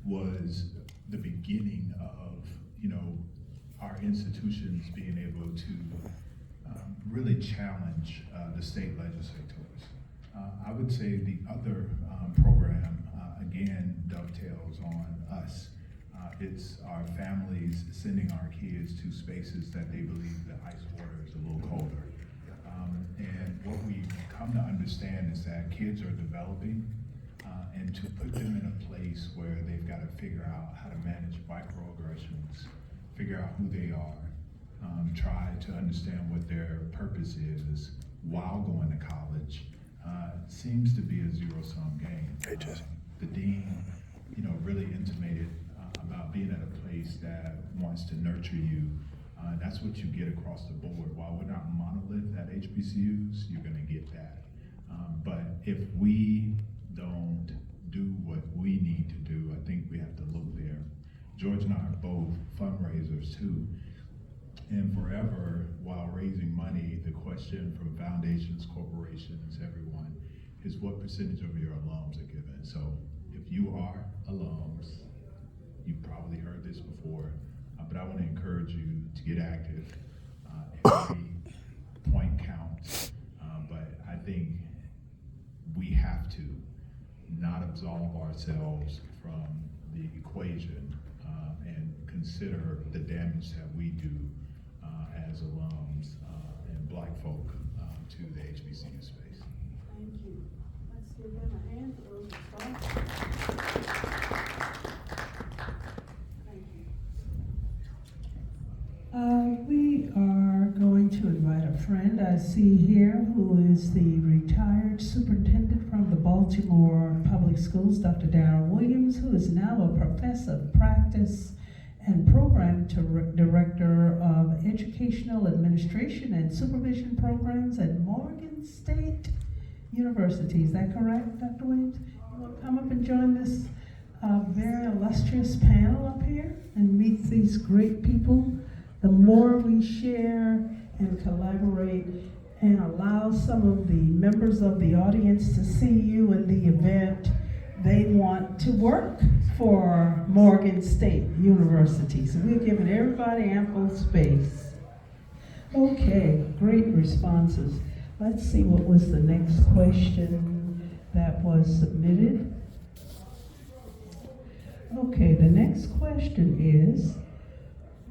was the beginning of, our institutions being able to really challenge the state legislators. I would say the other program, again, dovetails on us. It's our families sending our kids to spaces that they believe the ice water is a little colder. And what we've come to understand is that kids are developing, and to put them in a place where they've got to figure out how to manage microaggressions, figure out who they are, try to understand what their purpose is while going to college, seems to be a zero-sum game. The dean, really intimated about being at a place that wants to nurture you. That's what you get across the board. While we're not monolith at HBCUs, you're gonna get that. But if we don't do what we need to do, I think we have to look there. George and I are both fundraisers too. And forever, while raising money, the question from foundations, corporations, everyone, is what percentage of your alums are given. So if you are alums, you've probably heard this before, but I want to encourage you to get active. Every point counts, but I think we have to not absolve ourselves from the equation and consider the damage that we do as alums and Black folk to the HBCU space. Thank you. Let's give them a hand for those responses. Thank you. We are going to invite a friend I see here who is the retired superintendent from the Baltimore Public Schools, Dr. Darrell Williams, who is now a professor of practice and program director of educational administration and supervision programs at Morgan State University. Is that correct, Dr. Williams? You want to come up and join this very illustrious panel up here and meet these great people? The more we share and collaborate and allow some of the members of the audience to see you in the event, they want to work for Morgan State University. So we're giving everybody ample space. Okay, great responses. Let's see what was the next question that was submitted. Okay, the next question is,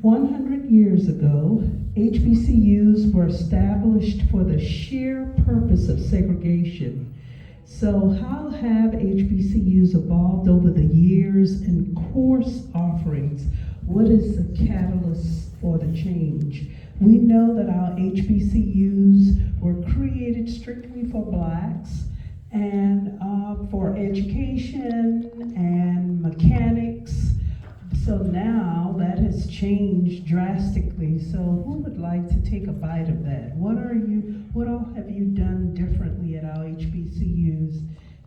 100 years ago, HBCUs were established for the sheer purpose of segregation. So how have HBCUs evolved over the years and course offerings? What is the catalyst for the change? We know that our HBCUs were created strictly for Blacks and for education and mechanics. So now that has changed drastically. So who would like to take a bite of that? What all have you done differently at our HBCUs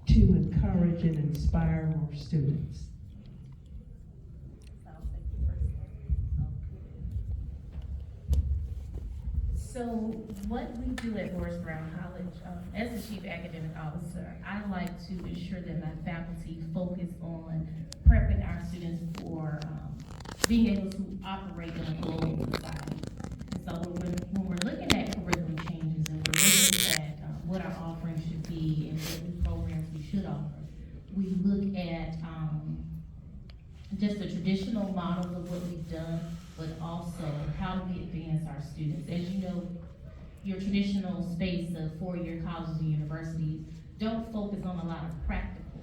to encourage and inspire more students? So what we do at Morris Brown College, as the Chief Academic Officer, I like to ensure that my faculty focus on prepping our students for being able to operate in a global society. And so when we're looking at curriculum changes and we're looking at what our offerings should be and what new programs we should offer, we look at just the traditional models of what we've done, but also how do we advance our students. As you know, your traditional space of four-year colleges and universities don't focus on a lot of practical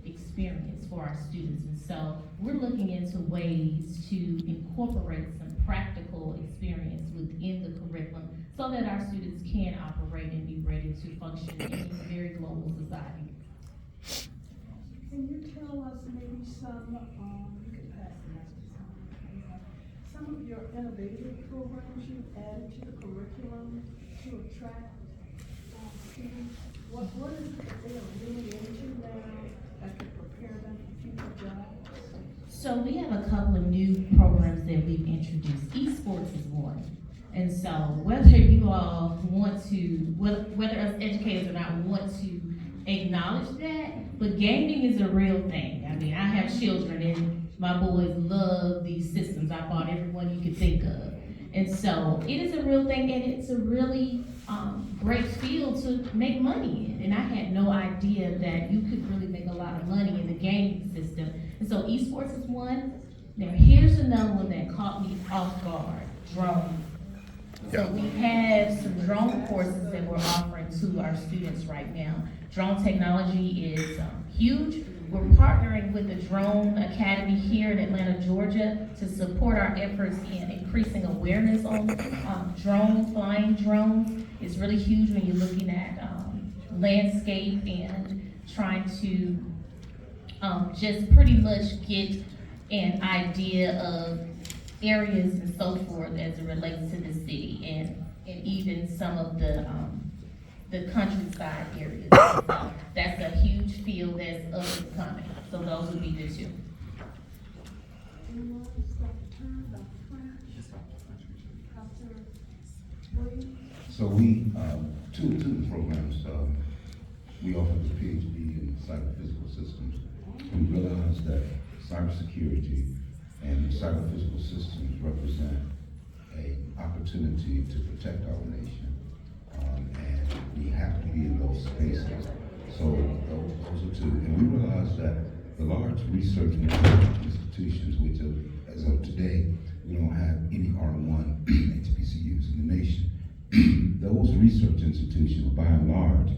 experience for our students. And so we're looking into ways to incorporate some practical experience within the curriculum so that our students can operate and be ready to function in a very global society. Can you tell us maybe some, you can pass the message, some of your innovative programs you added to the curriculum to attract students? What is it that they are really into now that could prepare them for future jobs? So we have a couple of new programs that we've introduced. Esports is one. And so whether you all want to, whether us educators or not want to acknowledge that, but gaming is a real thing. I happening. I have children and my boys love these systems. I bought every one you could think of. And so it is a real thing, and it's a really great field to make money in. And I had no idea that you could really make a lot of money in the gaming system. And so esports is one. Now here's another one that caught me off guard, drones. So we have some drone courses that we're offering to our students right now. Drone technology is huge. We're partnering with the Drone Academy here in Atlanta, Georgia, to support our efforts in increasing awareness on drones, flying drones. It's really huge when you're looking at landscape and trying to just pretty much get an idea of areas and so forth as it relates to the city and even some of the countryside areas. So that's a huge field that's up and coming. So those would be the two. So we, two programs, we offer the PhD in cyber-physical systems. We realize that cybersecurity and cyber-physical systems represent an opportunity to protect our nation, and we have to be in those spaces. So those are two. And we realize that the large research and development institutions, which as of today, we don't have any R1 HBCUs in the nation. Those research institutions, by and large,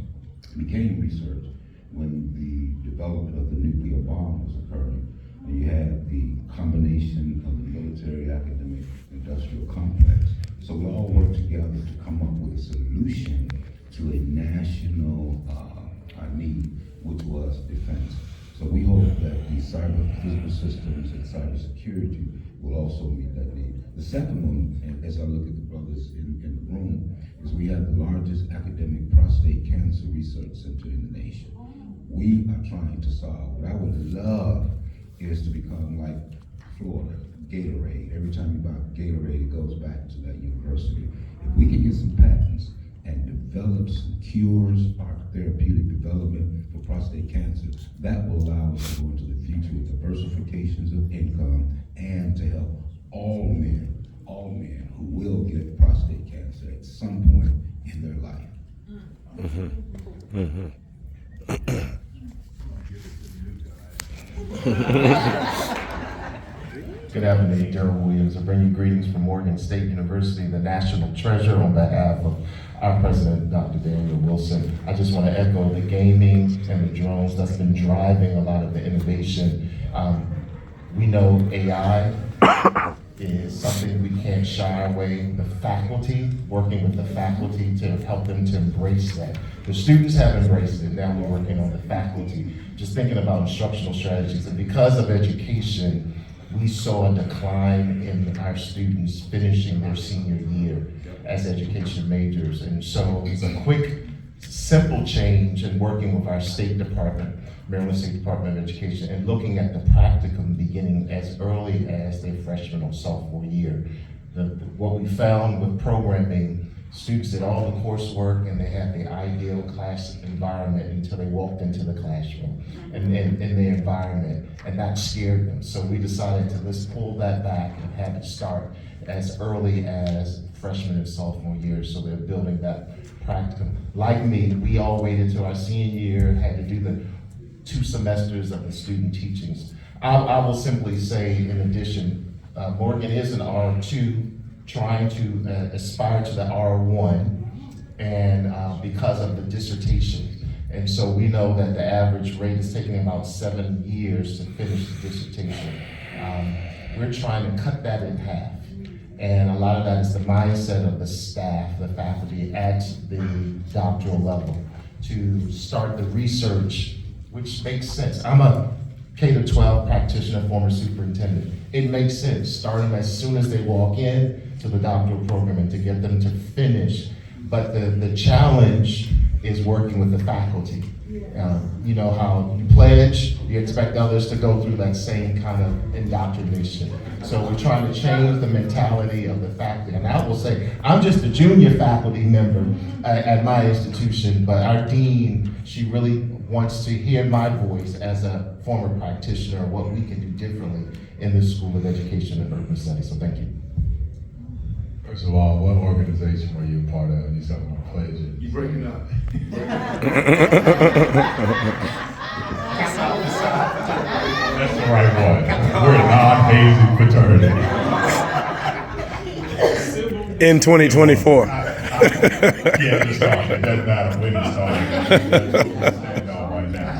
became research when the development of the nuclear bomb was occurring. And you had the combination of the military, academic, industrial complex. So we all worked together to come up with a solution to a national need, which was defense. So we hope that the cyber physical systems and cybersecurity will also meet that need. The second one, and as I look at the brothers in the room, is we have the largest academic prostate cancer research center in the nation. We are trying to solve. What I would love is to become like Florida, Gatorade. Every time you buy Gatorade, it goes back to that university. If we can get some patents and develop some cures or therapeutic development for prostate cancer, that will allow us to go into the future with diversifications of income and to help all men who will get prostate cancer at some point in their life. Good afternoon, Darrell Williams. I bring you greetings from Morgan State University, the national treasure, on behalf of our president, Dr. Daniel Wilson. I just want to echo the gaming and the drones that's been driving a lot of the innovation. We know AI is something we can't shy away. The faculty, working with the faculty to help them to embrace that. The students have embraced it, now we're working on the faculty, just thinking about instructional strategies. And because of education, we saw a decline in our students finishing their senior year as education majors. And so it's a quick, simple change in working with our State Department, Maryland State Department of Education, and looking at the practicum beginning as early as their freshman or sophomore year. What we found with programming, students did all the coursework and they had the ideal class environment until they walked into the classroom and in the environment, and that scared them. So we decided to let's pull that back and have it start as early as freshman and sophomore year, so they're building that practicum. Like me, we all waited till our senior year, had to do the 2 semesters of the student teachings. I will simply say, in addition, Morgan is an R2, trying to aspire to the R1, and because of the dissertation. And so we know that the average rate is taking about 7 years to finish the dissertation. We're trying to cut that in half. And a lot of that is the mindset of the staff, the faculty at the doctoral level, to start the research, which makes sense. I'm a K-12 practitioner, former superintendent. It makes sense, start them as soon as they walk in to the doctoral program and to get them to finish. But the challenge is working with the faculty. You know how you pledge, you expect others to go through that same kind of indoctrination. So we're trying to change the mentality of the faculty. And I will say, I'm just a junior faculty member at my institution, but our dean, she really wants to hear my voice as a former practitioner, what we can do differently in the School of Education and Urban Studies. So thank you. First of all, what organization were you a part of? You said I'm gonna pledge it. You break it up. That's the right one. We're a non-hazing fraternity. In 2024. Yeah, just started. It doesn't matter when it started. Right now.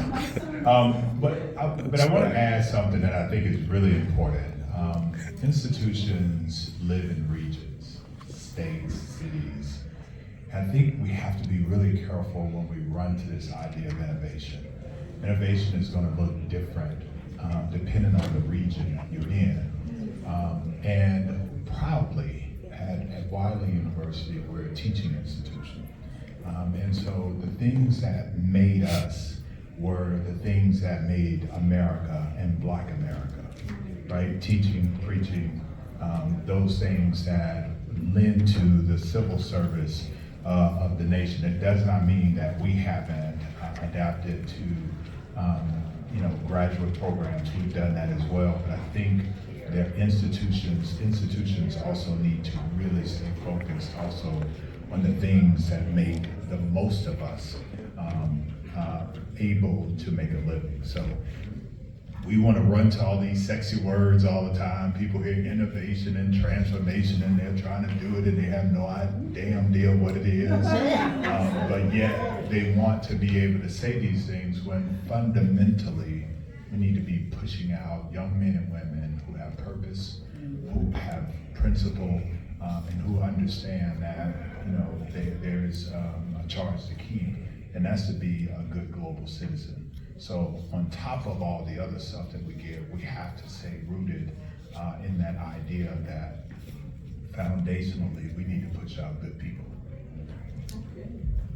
But I want to add something that I think is really important. Institutions live in regions, states, cities. I think we have to be really careful when we run to this idea of innovation. Innovation is going to look different depending on the region you're in. And proudly, at Wiley University, we're a teaching institution. And so the things that made us were the things that made America and Black America, right? Teaching, preaching, those things that lend to the civil service of the nation. It does not mean that we haven't adapted to graduate programs. We've done that as well, but I think that institutions also need to really stay focused also on the things that make the most of us able to make a living. So we want to run to all these sexy words all the time. People hear innovation and transformation and they're trying to do it and they have no damn deal what it is. But yet they want to be able to say these things when fundamentally we need to be pushing out young men and women who have purpose, who have principle, and who understand that there's a charge to keep, and that's to be a good global citizen. So on top of all the other stuff that we give, we have to stay rooted in that idea that foundationally we need to push out good people. Okay,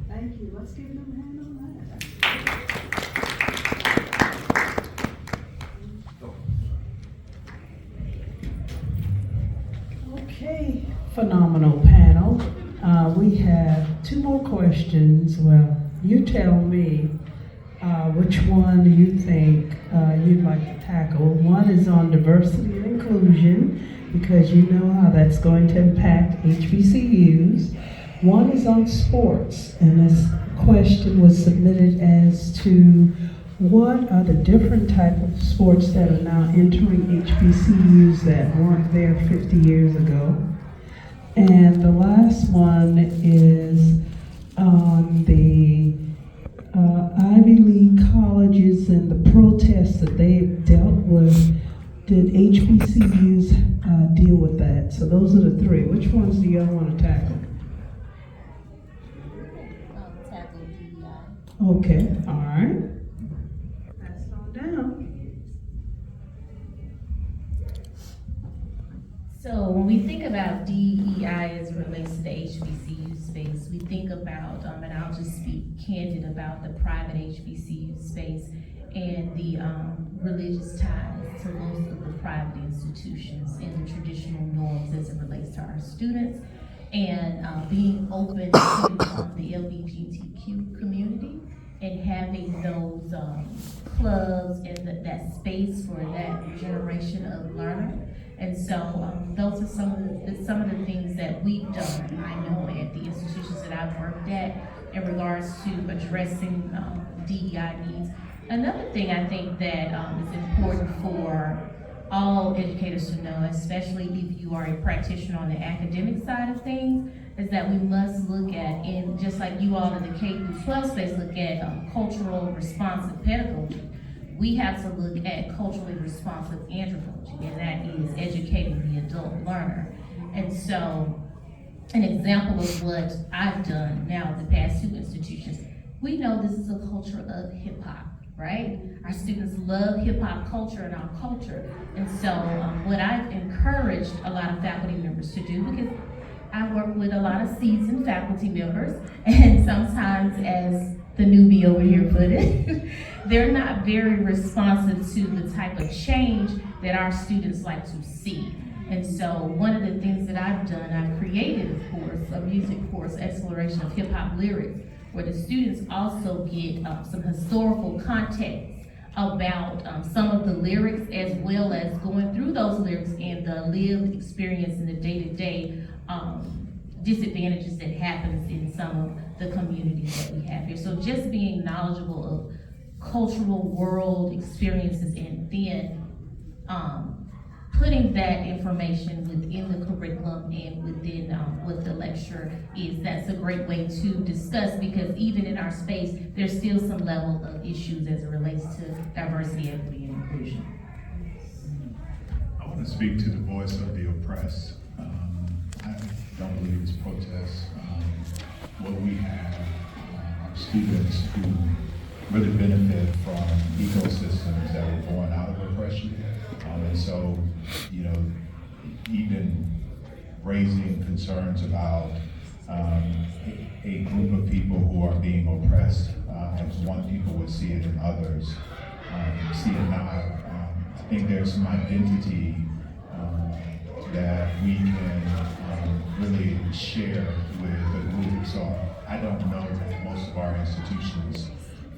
thank you. Let's give them a hand on that. Okay, phenomenal panel. We have two more questions. Well, you tell me which one you think you'd like to tackle. One is on diversity and inclusion, because you know how that's going to impact HBCUs. One is on sports, and this question was submitted as to what are the different type of sports that are now entering HBCUs that weren't there 50 years ago. And the last one is on the Ivy League colleges and the protests that they've dealt with. Did HBCUs deal with that? So those are the three. Which ones do y'all want to tackle? Tackle DEI. Okay, all right. Pass it on down. So when we think about DEI as it relates to the HBCU space, we think about, and I'll just speak candid about the private HBCU space and the religious ties to most of the private institutions and the traditional norms as it relates to our students, and being open to the LGBTQ community and having those clubs and that space for that generation of learner. And so those are some of the things that we've done, I know, at the institutions that I've worked at in regards to addressing DEI needs. Another thing I think that is important for all educators to know, especially if you are a practitioner on the academic side of things, is that we must look at, in just like you all in the K-12 space look at cultural responsive pedagogy, we have to look at culturally responsive andragogy, and that is educating the adult learner. And so, an example of what I've done now at the past two institutions, we know this is a culture of hip hop, right? Our students love hip hop culture and our culture. And so, what I've encouraged a lot of faculty members to do, because I work with a lot of seasoned faculty members, and sometimes as the newbie over here put it, they're not very responsive to the type of change that our students like to see. And so one of the things that I've done, I've created, of course, a music course, exploration of hip hop lyrics, where the students also get some historical context about some of the lyrics, as well as going through those lyrics and the lived experience in the day-to-day disadvantages that happens in some of the communities that we have here. So just being knowledgeable of cultural world experiences, and then putting that information within the curriculum and within what the lecture is, that's a great way to discuss, because even in our space, there's still some level of issues as it relates to diversity, equity, and inclusion. I want to speak to the voice of the oppressed. I don't believe it's protests. What we have are students who really benefit from ecosystems that were born out of oppression. And so, you know, even raising concerns about a group of people who are being oppressed, as one people would see it and others see it not. I think there's some identity that we can really share with the group. So I don't know that most of our institutions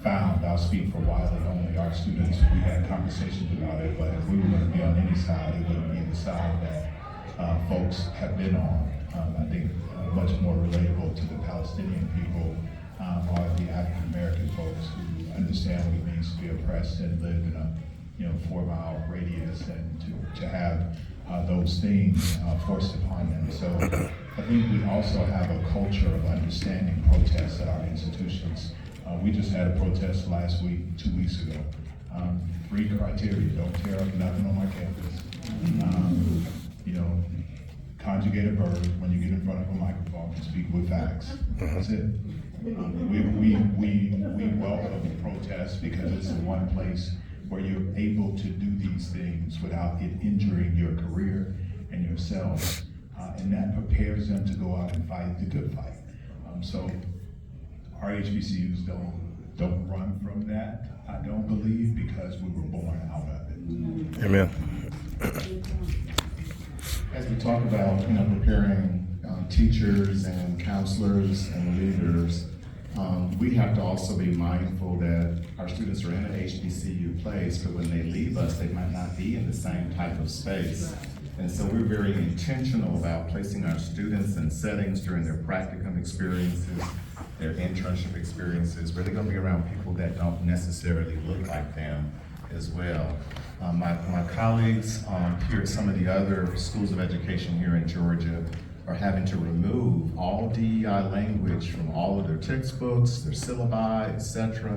found, I'll speak for Wiley only, our students, we had conversations about it, but if we were going to be on any side, it wouldn't be the side that folks have been on. I think much more relatable to the Palestinian people are the African American folks who understand what it means to be oppressed and live in a 4-mile radius, and to have those things forced upon them. So I think we also have a culture of understanding protests at our institutions. We just had a protest last week, 2 weeks ago. 3 criteria: don't tear up nothing on my campus. Conjugate a verb when you get in front of a microphone and speak with facts. That's it. We welcome protests because it's the one place where you're able to do these things without it injuring your career and yourself, and that prepares them to go out and fight the good fight. So our HBCUs don't run from that, I don't believe, because we were born out of it. Amen. As we talk about, preparing teachers and counselors and leaders, we have to also be mindful that our students are in an HBCU place, but when they leave us, they might not be in the same type of space. And so we're very intentional about placing our students in settings during their practicum experiences, their internship experiences, where they're going to be around people that don't necessarily look like them as well. My colleagues here at some of the other schools of education here in Georgia are having to remove all DEI language from all of their textbooks, their syllabi, etc.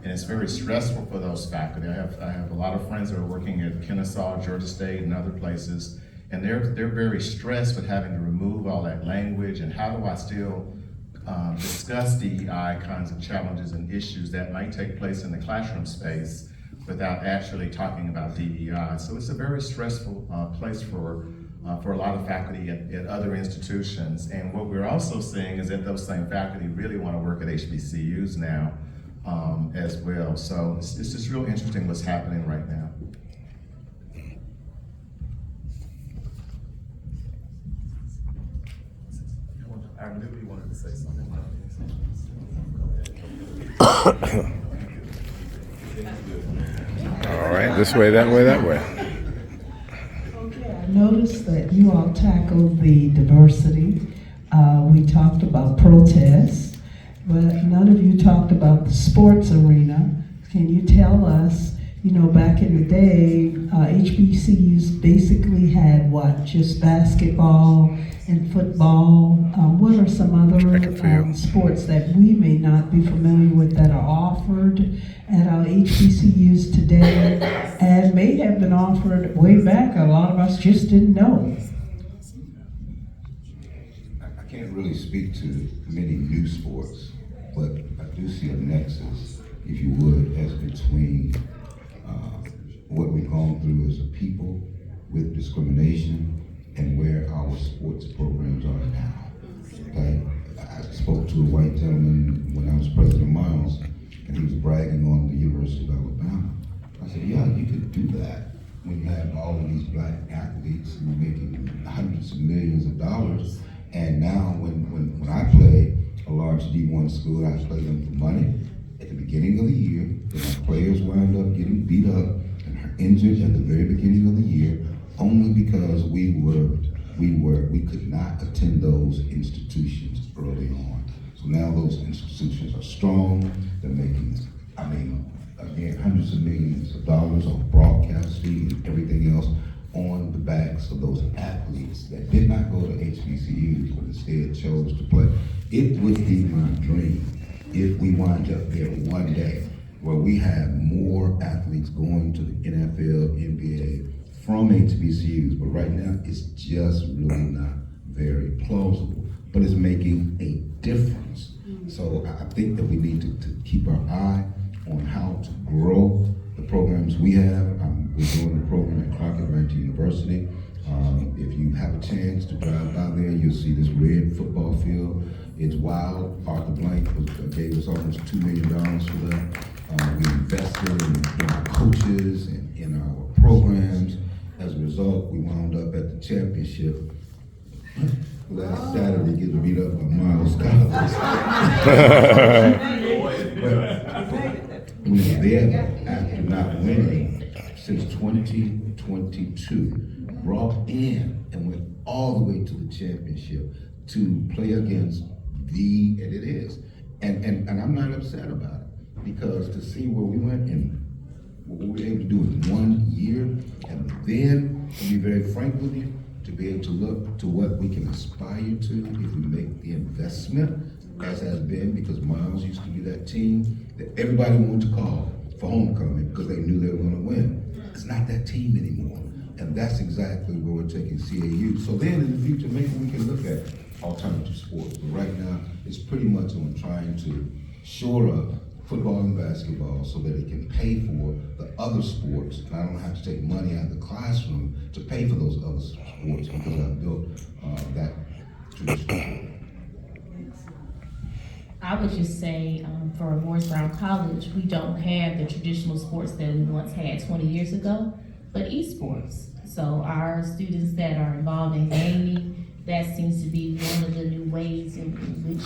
And it's very stressful for those faculty. I have a lot of friends that are working at Kennesaw, Georgia State, and other places, and they're very stressed with having to remove all that language. And how do I still discuss DEI kinds of challenges and issues that might take place in the classroom space without actually talking about DEI? So it's a very stressful place for a lot of faculty at other institutions. And what we're also seeing is that those same faculty really want to work at HBCUs now as well. So it's just real interesting what's happening right now. I knew he wanted to say something. All right, this way, that way, that way. Okay, I noticed that you all tackled the diversity. We talked about protests, but none of you talked about the sports arena. Can you tell us, back in the day, HBCUs basically had what, just basketball and football? What are some other sports that we may not be familiar with that are offered at our HBCUs today and may have been offered way back? A lot of us just didn't know. I can't really speak to many new sports, but I do see a nexus, if you would, as between what we've gone through as a people with discrimination and where our sports programs are now. Okay? I spoke to a white gentleman when I was president of Miles, and he was bragging on the University of Alabama. I said, yeah, you could do that when you have all of these black athletes who are making hundreds of millions of dollars. And now when I play, a large D1 school. I play them for money at the beginning of the year. Then our players wind up getting beat up and injured at the very beginning of the year, only because we could not attend those institutions early on. So now those institutions are strong. They're making, again, hundreds of millions of dollars on broadcasting and everything else on the backs of those athletes that did not go to HBCUs but instead chose to play. It would be my dream if we wind up there one day where we have more athletes going to the NFL, NBA from HBCUs, but right now it's just really not very plausible, but it's making a difference. So I think that we need to keep our eye on how to grow the programs we have. We're doing the program at Clark University. If you have a chance to drive by there, you'll see this red football field. It's wild. Arthur Blank gave us almost $2 million for that. We invested in our coaches and in our programs. As a result, we wound up at the championship last Saturday, getting beat up by Miles Collins. We were there after not winning since 2022, brought in and went all the way to the championship to play against and it is. And I'm not upset about it, because to see where we went and what we were able to do in 1 year, and then, to be very frank with you, to be able to look to what we can aspire to if we make the investment, as has been, because Miles used to be that team that everybody wanted to call for homecoming because they knew they were going to win. It's not that team anymore. And that's exactly where we're taking CAU. So then in the future, maybe we can look at alternative sports. But right now, it's pretty much on trying to shore up football and basketball so that it can pay for the other sports. And I don't have to take money out of the classroom to pay for those other sports, because I've built that tradition. I would just say, for Morris Brown College, we don't have the traditional sports that we once had 20 years ago, but esports. So our students that are involved in gaming, that seems to be one of the new ways in which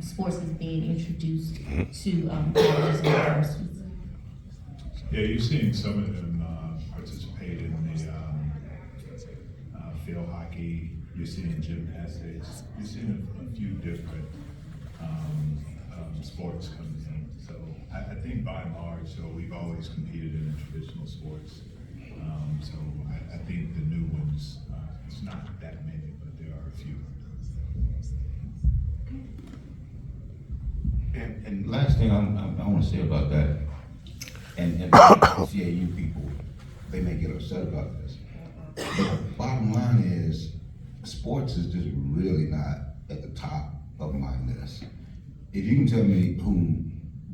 sports is being introduced to colleges and universities. Yeah, you're seeing some of them participate in the field hockey. You're seeing gymnastics. You're seeing a few different sports coming in. So I think by and large, so we've always competed in the traditional sports. So I think the new ones, it's not that many, but there are a few. And last thing I want to say about that, and CAU people, they may get upset about this, but the bottom line is, sports is just really not at the top of my list. If you can tell me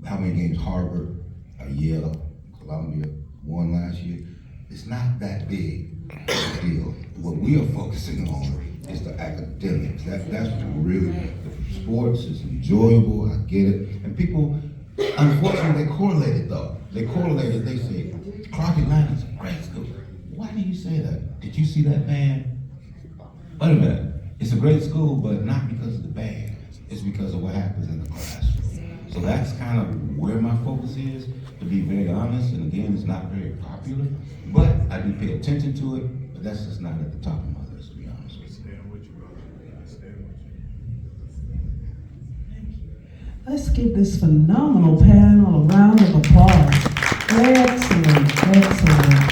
how many games Harvard, Yale, Columbia won last year, it's not that big a deal. What we are focusing on is the academics. That's really, the sports is enjoyable, I get it. And people, unfortunately, they correlate it though. They say, Clark Atlanta's a great school. Why do you say that? Did you see that band? Wait a minute, it's a great school, but not because of the band. It's because of what happens in the classroom. So that's kind of where my focus is, to be very honest. And again, it's not very popular, but I do pay attention to it, but that's just not at the top of my list, to be honest with you. Stand with you, brother. Stand with you. Let's give this phenomenal panel a round of applause. Excellent, excellent.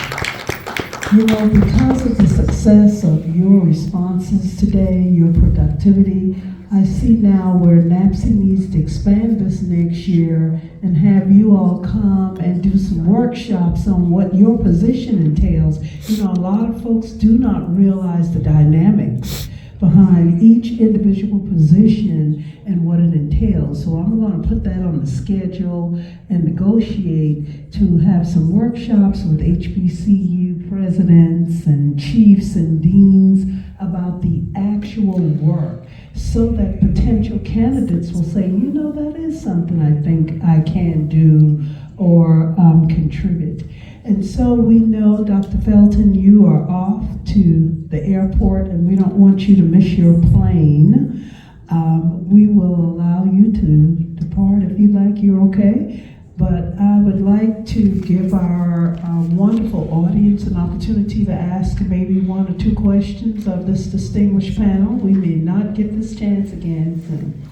You know, because of the success of your responses today, your productivity, I see now where NABSE needs to expand this next year and have you all come and do some workshops on what your position entails. You know, a lot of folks do not realize the dynamics behind each individual position and what it entails. So I'm going to put that on the schedule and negotiate to have some workshops with HBCU presidents and chiefs and deans about the actual work, so that potential candidates will say, you know, that is something I think I can do or contribute. And so we know, Dr. Felton, you are off to the airport and we don't want you to miss your plane. We will allow you to depart if you like. You're okay. But I would like to give our wonderful audience an opportunity to ask maybe one or two questions of this distinguished panel. We may not get this chance again soon.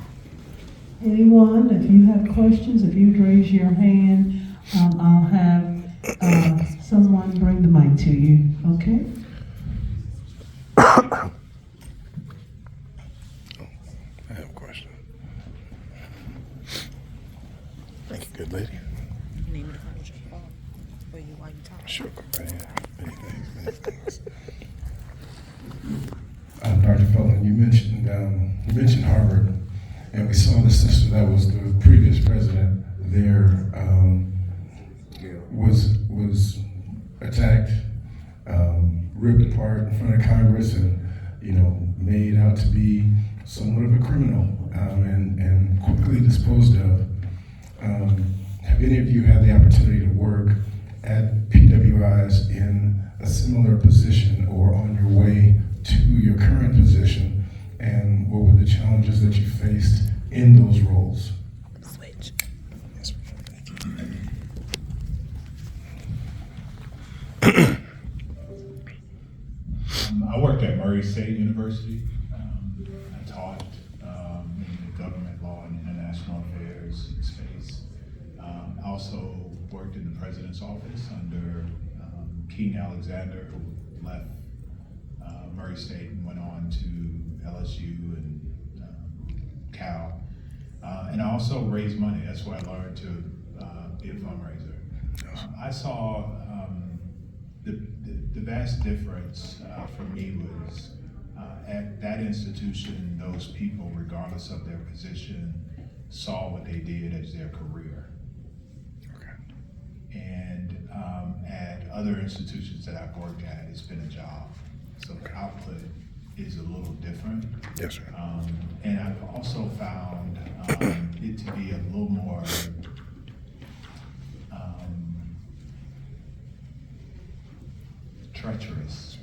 Anyone, if you have questions, if you'd raise your hand, I'll have someone bring the mic to you, okay? I have a question. Thank you, good lady. Name it on your phone for you while you talk. Sure, go right ahead. Many things, many things. Dr. Fulton, you mentioned Harvard, and we saw the sister that was the previous president there was attacked, ripped apart in front of Congress, and made out to be somewhat of a criminal, and quickly disposed of. Have any of you had the opportunity to work at PWIs in a similar position or on your way to your current position, and what were the challenges that you faced in those roles? Switch. Yes, thank you. I worked at Murray State University. I taught in the government law and international affairs space. I also worked in the president's office under King Alexander, who left Murray State and went on to LSU and Cal. And I also raised money. That's where I learned to be a fundraiser. I saw the vast difference for me was at that institution, those people, regardless of their position, saw what they did as their career. Okay. And at other institutions that I've worked at, it's been a job. So the output is a little different. Yes, sir. And I've also found it to be a little more treacherous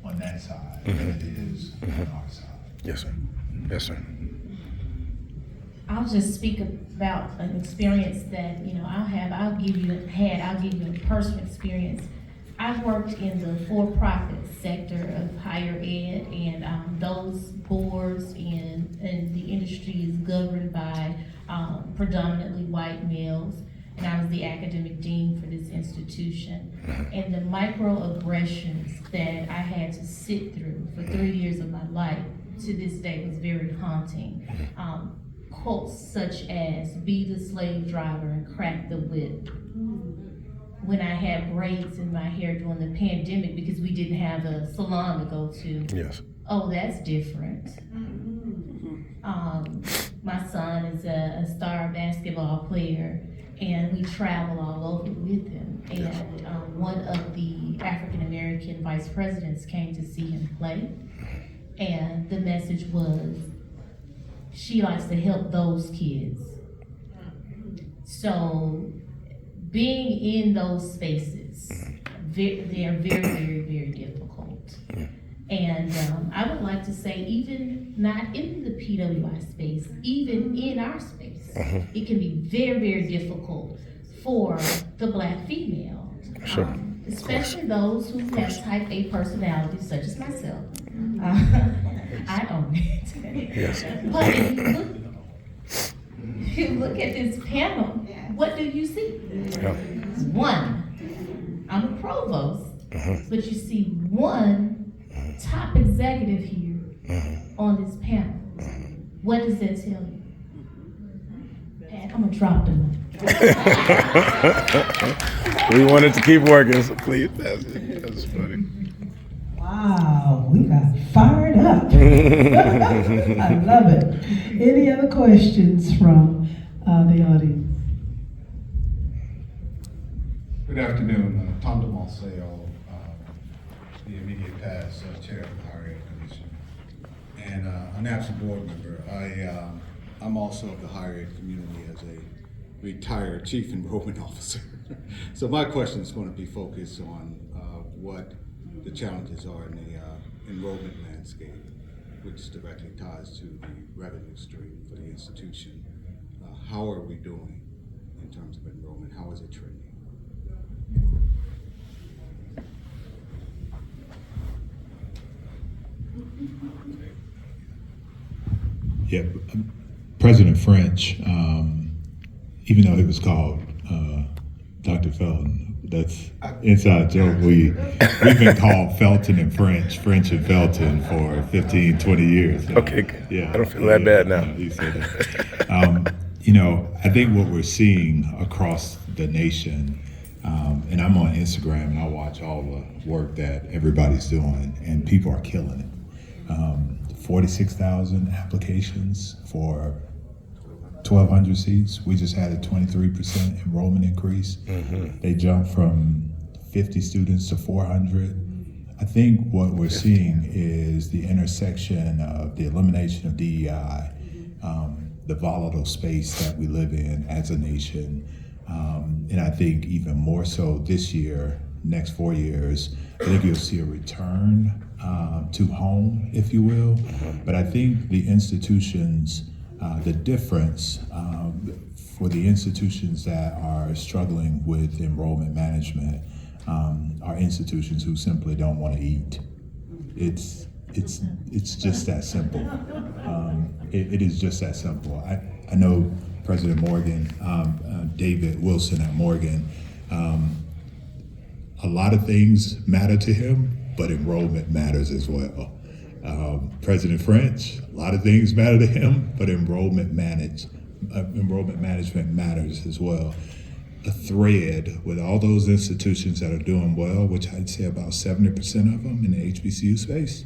on that side than it is on our side. Yes, sir. Yes, sir. I'll just speak about an experience that, I'll give you a personal experience. I've worked in the for-profit sector of higher ed, and those boards and the industry is governed by predominantly white males. And I was the academic dean for this institution. And the microaggressions that I had to sit through for 3 years of my life to this day was very haunting. Quotes such as, "Be the slave driver and crack the whip." When I had braids in my hair during the pandemic because we didn't have a salon to go to. Yes. Oh, that's different. My son is a star basketball player, and we travel all over with him. And one of the African American vice presidents came to see him play, and the message was, she likes to help those kids. So being in those spaces, they are very, very, very difficult. And I would like to say, even not in the PWI space, even in our space, it can be very, very difficult for the Black female. Sure. Especially those who have type A personalities, such as myself. I own it. Yes. But if you look at this panel, what do you see? Yeah. One, I'm a provost, but you see one top executive here on this panel. What does that tell you? Pat, I'm gonna drop the mic. We wanted to keep working, so please, that's funny. Wow, we got fired up. I love it. Any other questions from the audience? Good afternoon, Tom DeMalseo, the immediate past chair of the Higher Ed Commission, and a NABSE board member. I'm also of the higher ed community as a retired chief enrollment officer. So my question is going to be focused on what the challenges are in the enrollment landscape. which directly ties to the revenue stream for the institution. How are we doing in terms of enrollment? How is it trending? Yeah, President French, even though he was called Dr. Felton, that's inside joke. We've been called Felton and French and Felton for 15, 20 years now. Okay, good. Yeah, I don't feel that bad now. You said that. I think what we're seeing across the nation, and I'm on Instagram and I watch all the work that everybody's doing, and people are killing it. 46,000 applications for 1,200 seats. We just had a 23% enrollment increase. Mm-hmm. They jumped from 50 students to 400. I think what we're seeing is the intersection of the elimination of DEI, the volatile space that we live in as a nation, and I think even more so this year, next 4 years, I think you'll see a return to home, if you will. But I think the institutions, the difference for the institutions that are struggling with enrollment management are institutions who simply don't want to eat. It's just that simple. It is just that simple. I know President Morgan, David Wilson at Morgan, a lot of things matter to him, but enrollment matters as well. President French, a lot of things matter to him, but enrollment management matters as well. A thread with all those institutions that are doing well, which I'd say about 70% of them in the HBCU space,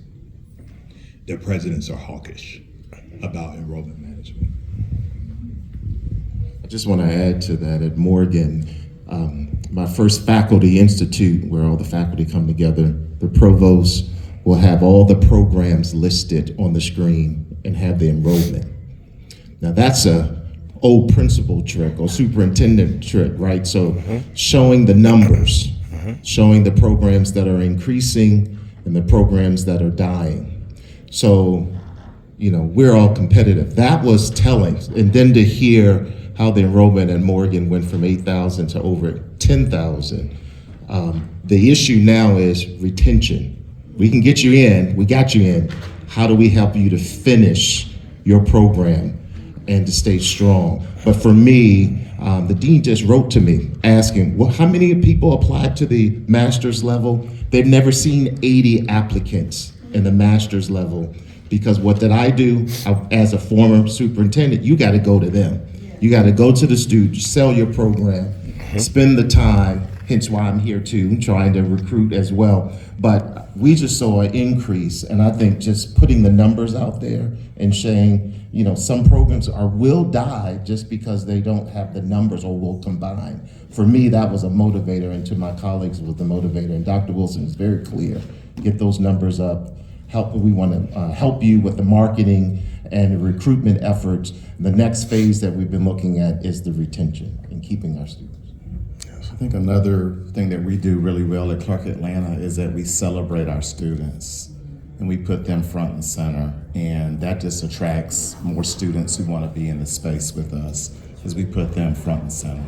their presidents are hawkish about enrollment management. I just want to add to that at Morgan, my first faculty institute where all the faculty come together, the provost will have all the programs listed on the screen and have the enrollment. Now that's a old principal trick or superintendent trick, right? So showing the numbers, showing the programs that are increasing and the programs that are dying. So, we're all competitive. That was telling. And then to hear how the enrollment in Morgan went from 8,000 to over 10,000. The issue now is retention. We can get you in, we got you in. How do we help you to finish your program and to stay strong? But for me, the dean just wrote to me asking, well, how many people applied to the master's level? They've never seen 80 applicants in the master's level, because what did I do as a former superintendent? You got to go to them. You got to go to the students, sell your program, spend the time, hence why I'm here too, trying to recruit as well. But we just saw an increase, and I think just putting the numbers out there and saying, some programs will die just because they don't have the numbers or will combine. For me, that was a motivator, and to my colleagues was the motivator. And Dr. Wilson is very clear, get those numbers up. We want to help you with the marketing and the recruitment efforts. The next phase that we've been looking at is the retention and keeping our students. I think another thing that we do really well at Clark Atlanta is that we celebrate our students and we put them front and center, and that just attracts more students who want to be in the space with us as we put them front and center.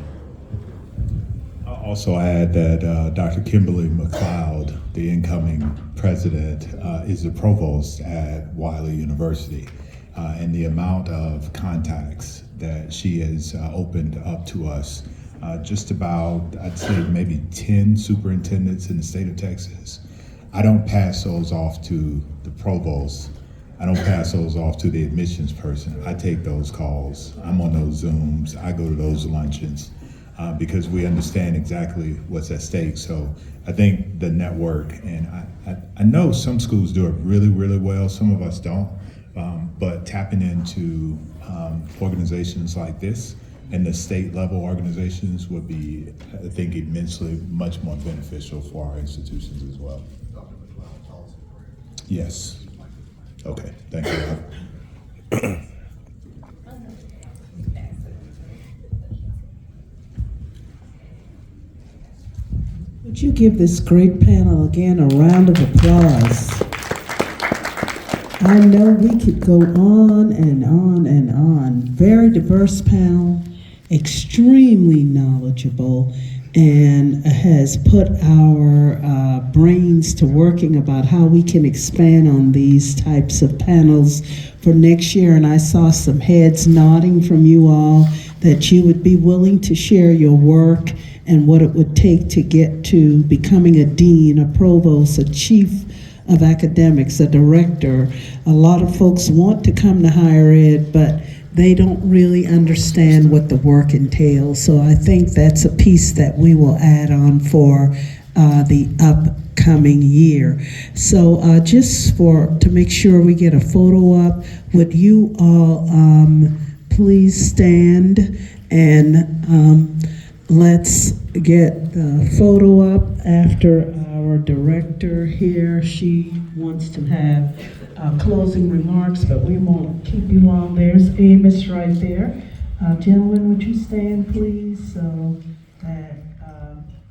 I'll also add that Dr. Kimberly McLeod, the incoming president, is the provost at Wiley University, and the amount of contacts that she has opened up to us, just about, I'd say maybe 10 superintendents in the state of Texas. I don't pass those off to the provost. I don't pass those off to the admissions person. I take those calls. I'm on those Zooms. I go to those luncheons because we understand exactly what's at stake. So I think the network, and I know some schools do it really, really well. Some of us don't. But tapping into organizations like this and the state level organizations would be, I think, immensely much more beneficial for our institutions as well. Yes. Okay, thank you. Would you give this great panel again a round of applause? I know we could go on and on and on. Very diverse panel, extremely knowledgeable, and has put our brains to working about how we can expand on these types of panels for next year. And I saw some heads nodding from you all that you would be willing to share your work and what it would take to get to becoming a dean, a provost, a chief of academics, a director. A lot of folks want to come to higher ed, but they don't really understand what the work entails. So I think that's a piece that we will add on for the upcoming year. So just to make sure we get a photo up, would you all please stand and let's get the photo up after our director here. She wants to have closing remarks, but we won't keep you long. There's Amos right there. Gentlemen, would you stand, please, so that